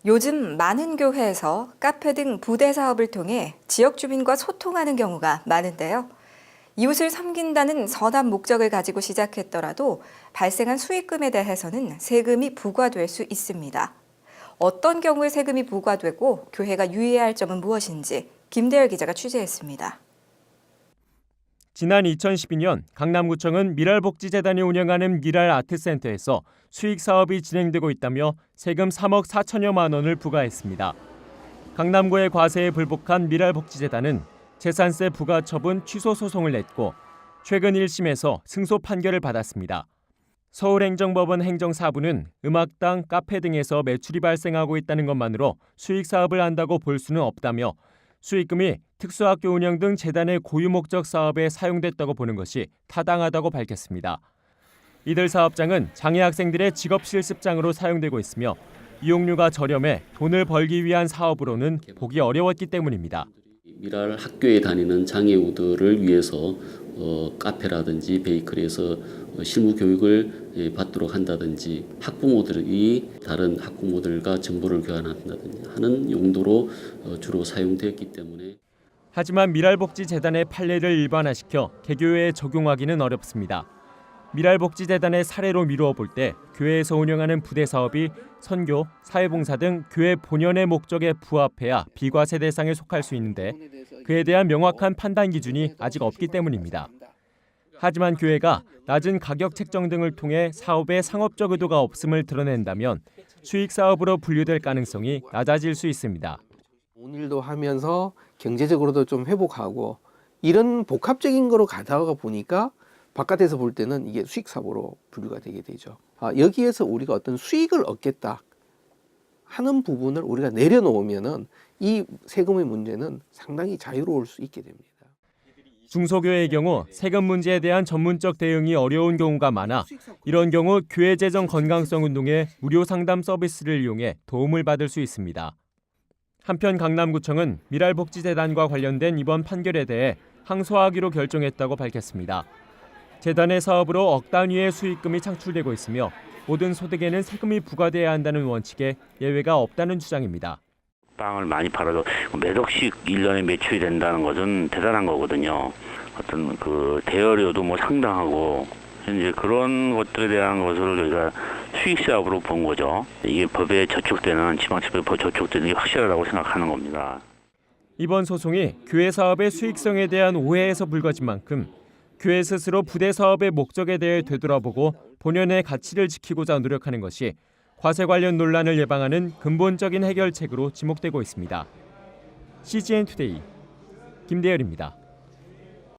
요즘 많은 교회에서 카페 등 부대 사업을 통해 지역 주민과 소통하는 경우가 많은데요. 이웃을 섬긴다는 선한 목적을 가지고 시작했더라도 발생한 수익금에 대해서는 세금이 부과될 수 있습니다. 어떤 경우에 세금이 부과되고 교회가 유의해야 할 점은 무엇인지 김대열 기자가 취재했습니다. 지난 2012년 강남구청은 미랄복지재단이 운영하는 미랄아트센터에서 수익 사업이 진행되고 있다며 세금 3억 4천여만 원을 부과했습니다. 강남구의 과세에 불복한 미랄복지재단은 재산세 부과 처분 취소 소송을 냈고 최근 1심에서 승소 판결을 받았습니다. 서울행정법원 행정사부는 음악당, 카페 등에서 매출이 발생하고 있다는 것만으로 수익 사업을 한다고 볼 수는 없다며 수익금이 특수학교 운영 등 재단의 고유 목적 사업에 사용됐다고 보는 것이 타당하다고 밝혔습니다. 이들 사업장은 장애 학생들의 직업 실습장으로 사용되고 있으며 이용료가 저렴해 돈을 벌기 위한 사업으로는 보기 어려웠기 때문입니다. 미랄 학교에 다니는 장애우들을 위해서 카페라든지 베이커리에서 실무 교육을 받도록 한다든지 학부모들이 다른 학부모들과 정보를 교환한다든지 하는 용도로 주로 사용되었기 때문에. 하지만 미랄복지재단의 판례를 일반화시켜 개교회에 적용하기는 어렵습니다. 미랄복지재단의 사례로 미루어 볼 때 교회에서 운영하는 부대 사업이 선교, 사회봉사 등 교회 본연의 목적에 부합해야 비과세 대상에 속할 수 있는데 그에 대한 명확한 판단 기준이 아직 없기 때문입니다. 하지만 교회가 낮은 가격 책정 등을 통해 사업에 상업적 의도가 없음을 드러낸다면 수익 사업으로 분류될 가능성이 낮아질 수 있습니다. 일도 하면서 경제적으로도 좀 회복하고 이런 복합적인 거로 가다가 보니까 바깥에서 볼 때는 이게 수익 사업으로 분류가 되게 되죠. 여기에서 우리가 어떤 수익을 얻겠다 하는 부분을 우리가 내려놓으면은 이 세금의 문제는 상당히 자유로울 수 있게 됩니다. 중소교회의 경우 세금 문제에 대한 전문적 대응이 어려운 경우가 많아 이런 경우 교회 재정 건강성 운동의 무료 상담 서비스를 이용해 도움을 받을 수 있습니다. 한편 강남구청은 미랄복지재단과 관련된 이번 판결에 대해 항소하기로 결정했다고 밝혔습니다. 재단의 사업으로 억 단위의 수익금이 창출되고 있으며 모든 소득에는 세금이 부과돼야 한다는 원칙에 예외가 없다는 주장입니다. 빵을 많이 팔아도 몇 억씩 1년에 매출이 된다는 것은 대단한 거거든요. 어떤 그 대여료도 뭐 상당하고 이제 그런 것들에 대한 것을 저희가 수익 사업으로 본 거죠. 이게 법에 저촉되는 지방채권에 저촉되는 게 확실하다고 생각하는 겁니다. 이번 소송이 교회 사업의 수익성에 대한 오해에서 불거진 만큼 교회 스스로 부대 사업의 목적에 대해 되돌아보고 본연의 가치를 지키고자 노력하는 것이 과세 관련 논란을 예방하는 근본적인 해결책으로 지목되고 있습니다. CGN 투데이 김대열입니다.